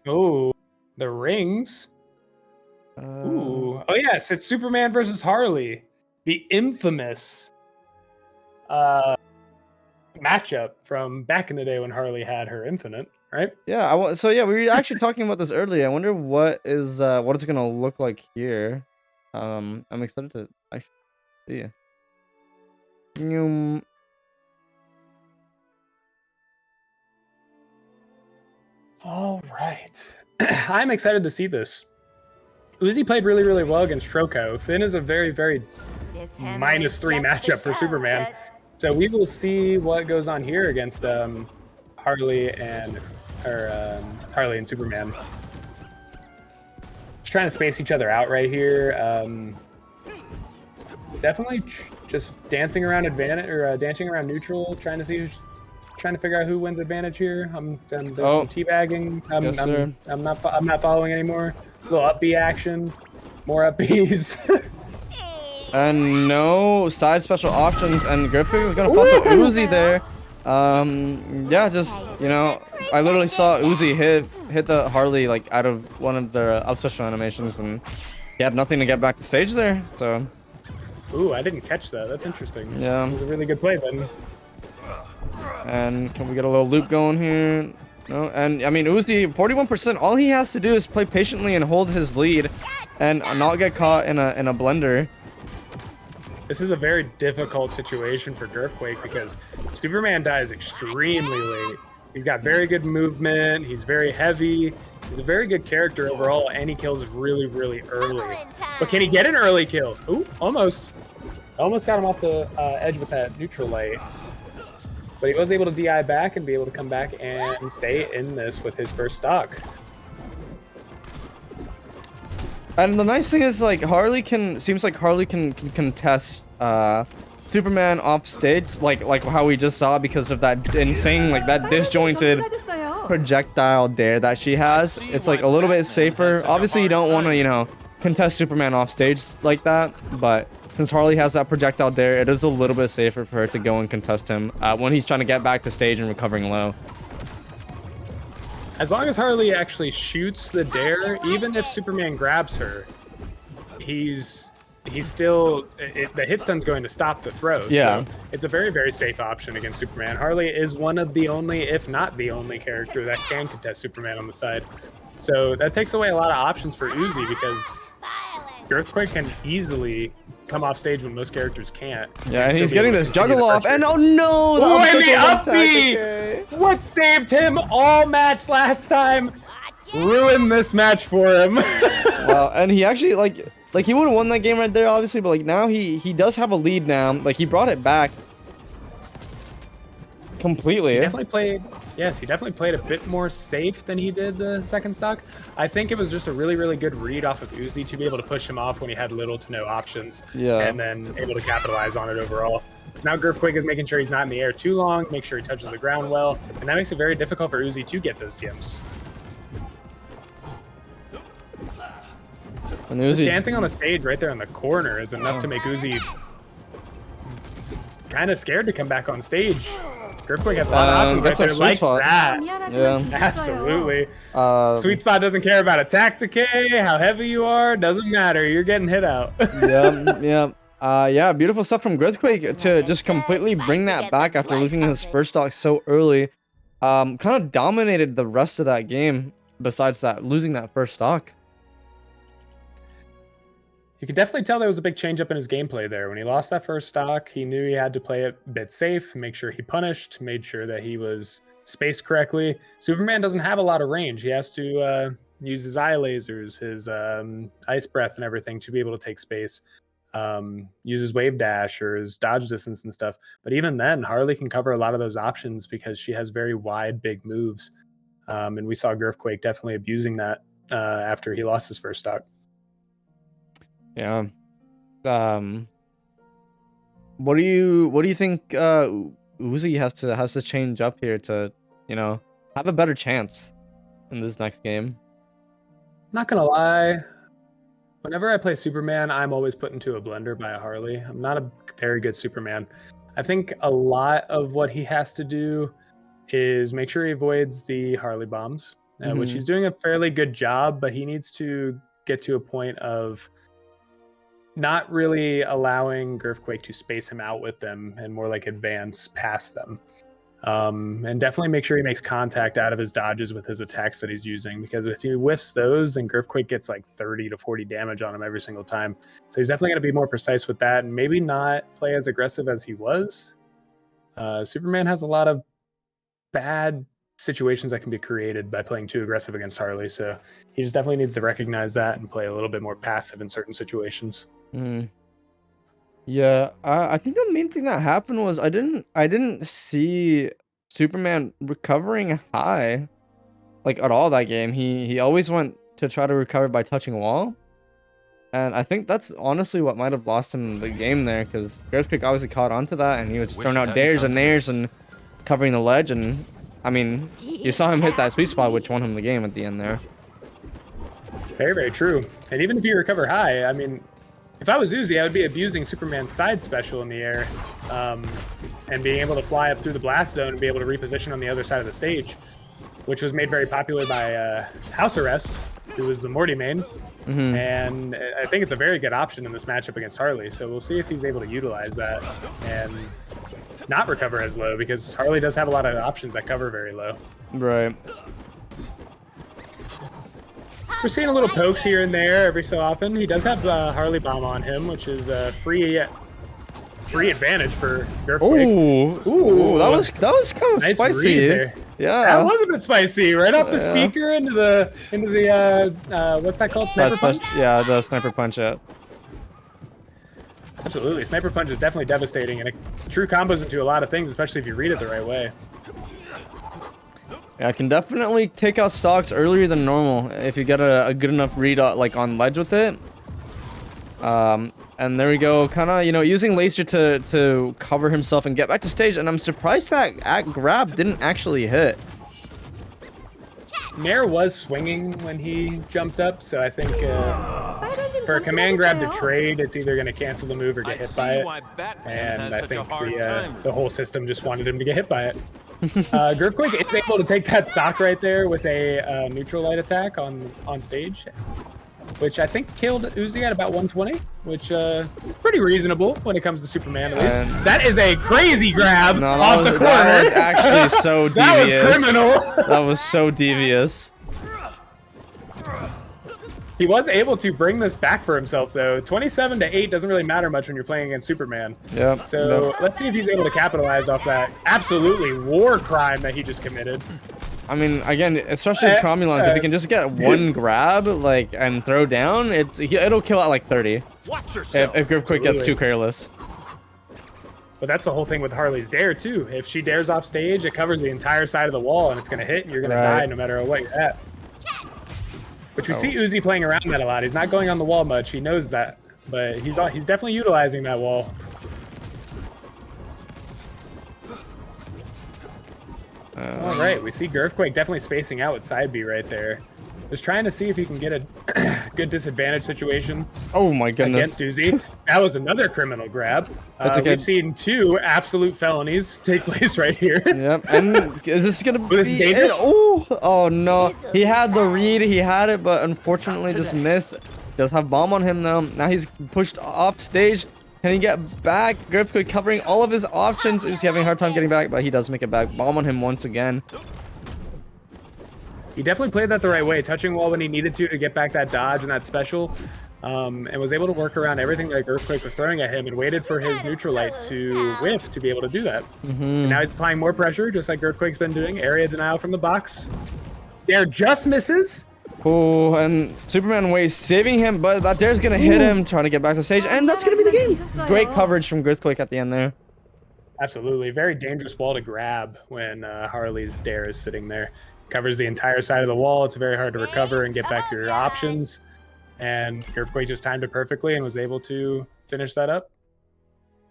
Oh, the rings. Ooh. Oh yes, it's Superman versus Harley, the infamous matchup from back in the day when Harley had her infinite, right? Yeah. So yeah, we were actually talking about this earlier. I wonder what it's gonna look like here. I'm excited to actually see. All right. I'm excited to see this. Uzi played really, really well against Troko. Finn is a very, very -3 matchup for Superman. So we will see what goes on here against Harley and Superman. Just trying to space each other out right here. Definitely just dancing around advantage or dancing around neutral, trying to see who's trying to figure out who wins advantage here. There's some teabagging. I'm not following anymore. A little up B action, more up Bs. And no side special options, and Girphquake is gonna fall to Uzi there. Yeah, just I literally saw Uzi hit the Harley like out of one of their up special animations, and he had nothing to get back to stage there. So. Ooh, I didn't catch that. That's interesting. Yeah. It was a really good play then. And can we get a little loop going here? No, and I mean Uzi, 41%. All he has to do is play patiently and hold his lead, and not get caught in a blender. This is a very difficult situation for Girphquake because Superman dies extremely late. He's got very good movement. He's very heavy. He's a very good character overall, and he kills really, really early. But can he get an early kill? Ooh, almost. Almost got him off the edge with that neutral light. But he was able to DI back and be able to come back and stay in this with his first stock. And the nice thing is, like, seems like Harley can contest Superman off stage, like how we just saw, because of that insane, like, that disjointed projectile dare that she has. It's like a little bit safer. Obviously, you don't want to, contest Superman off stage like that, but since Harley has that projectile dare, it is a little bit safer for her to go and contest him when he's trying to get back to stage and recovering low. As long as Harley actually shoots the dare, even if Superman grabs her, he's still the hit stun's going to stop the throw. Yeah. So it's a very, very safe option against Superman. Harley is one of the only, if not the only, character that can contest Superman on the side. So that takes away a lot of options for Uzi because Girphquake can easily come off stage when most characters can't. Yeah, and he's getting this juggle off, and oh no! Oh, and the up B! What saved him all match last time ruined this match for him. Well, and he actually like he would have won that game right there, obviously, but like now he does have a lead now. Like he brought it back completely. He definitely played a bit more safe than he did the second stock. I think it was just a really, really good read off of Uzi to be able to push him off when he had little to no options. Yeah. And then able to capitalize on it overall. So now Girphquake is making sure he's not in the air too long, make sure he touches the ground well, and that makes it very difficult for Uzi to get those gems. And Uzi dancing on the stage right there in the corner is enough to make Uzi kind of scared to come back on stage. Girphquake has a lot of options right there like spot. that. Yeah. Absolutely. Sweet spot doesn't care about attack decay, how heavy you are, doesn't matter. You're getting hit out. Yeah, beautiful stuff from Girphquake to just completely bring that back after losing his first stock so early. Kind of dominated the rest of that game, besides that, losing that first stock. You could definitely tell there was a big change up in his gameplay there. When he lost that first stock, he knew he had to play it a bit safe, make sure he punished, made sure that he was spaced correctly. Superman doesn't have a lot of range. He has to use his eye lasers, his ice breath and everything to be able to take space. Use his wave dash or his dodge distance and stuff. But even then, Harley can cover a lot of those options because she has very wide, big moves. And we saw Girphquake definitely abusing that after he lost his first stock. Yeah. What do you think Uzi has to change up here to, have a better chance in this next game? Not gonna lie, whenever I play Superman, I'm always put into a blender by a Harley. I'm not a very good Superman. I think a lot of what he has to do is make sure he avoids the Harley bombs. which he's doing a fairly good job, but he needs to get to a point of not really allowing Girphquake to space him out with them and more like advance past them. And definitely make sure he makes contact out of his dodges with his attacks that he's using, because if he whiffs those, then Girphquake gets like 30 to 40 damage on him every single time. So he's definitely going to be more precise with that and maybe not play as aggressive as he was. Superman has a lot of bad situations that can be created by playing too aggressive against Harley, so he just definitely needs to recognize that and play a little bit more passive in certain situations. Yeah, I think the main thing that happened was I didn't see Superman recovering high like at all that game. He always went to try to recover by touching a wall, and I think that's honestly what might have lost him the game there, because Girphquake obviously caught onto that and he was just throwing out dares and nairs and covering the ledge, and I mean, you saw him hit that sweet spot, which won him the game at the end there. Very, very true. And even if you recover high, I mean, if I was Uzi, I would be abusing Superman's side special in the air, and being able to fly up through the blast zone and be able to reposition on the other side of the stage, which was made very popular by House Arrest, who was the Morty main. And I think it's a very good option in this matchup against Harley. So we'll see if he's able to utilize that and not recover as low, because Harley does have a lot of options that cover very low. Right. We're seeing a little pokes here and there every so often. He does have Harley Bomb on him, which is free advantage for Girphquake. Ooh, that was kind of nice spicy. There. Yeah, that was a bit spicy. Right off the speaker into the what's that called? Sniper punch? Yeah, the sniper punch. Yeah. Absolutely, sniper punch is definitely devastating, and it true combos into a lot of things, especially if you read it the right way. Yeah, I can definitely take out stocks earlier than normal if you get a good enough read like on ledge with it. And there we go, kind of, you know, using laser to cover himself and get back to stage. And I'm surprised that grab didn't actually hit. Nair was swinging when he jumped up, so I think for a command grab to trade, it's either going to cancel the move or get hit by it. And I think the whole system just wanted him to get hit by it. Girphquake is able to take that stock right there with a neutral light attack on stage, which I think killed Uzi at about 120, which is pretty reasonable when it comes to Superman at least. That is a crazy grab off the corner. That was actually so devious. That was criminal. That was so devious. He was able to bring this back for himself, though. 27-8 doesn't really matter much when you're playing against Superman. Yep. So let's see if he's able to capitalize off that absolutely war crime that he just committed. I mean, again, especially with Cromulons, if he can just get one grab, like, and throw down, it'll kill at like 30. If Girphquake gets too careless. But that's the whole thing with Harley's dare too. If she dares off stage, it covers the entire side of the wall, and it's going to hit, and you're going to die no matter what you're at. Which we see Uzi playing around that a lot. He's not going on the wall much. He knows that, but he's definitely utilizing that wall. All right, we see Girphquake definitely spacing out with side B right there. Just trying to see if he can get a good disadvantage situation. Oh my goodness! Against Uzi. That was another criminal grab. We've seen two absolute felonies take place right here. Yep, and is this gonna be it? Oh no! He had the read, he had it, but unfortunately just missed. Does have bomb on him though. Now he's pushed off stage. Can he get back? Girphquake covering all of his options. He's having a hard time getting back, but he does make it back. Bomb on him once again. He definitely played that the right way, touching wall when he needed to get back that dodge and that special, and was able to work around everything that Girphquake was throwing at him and waited for his neutral light to whiff to be able to do that. And now he's applying more pressure, just like Girphquake's been doing. Area denial from the box. Dare just misses. Oh, and Superman Waves saving him, but that dare's going to hit him, trying to get back to stage, and that's going to be the game. Great coverage from Girphquake at the end there. Absolutely. Very dangerous wall to grab when Harley's dare is sitting there. Covers the entire side of the wall. It's very hard to recover and get back to your options. And Girphquake just timed it perfectly and was able to finish that up.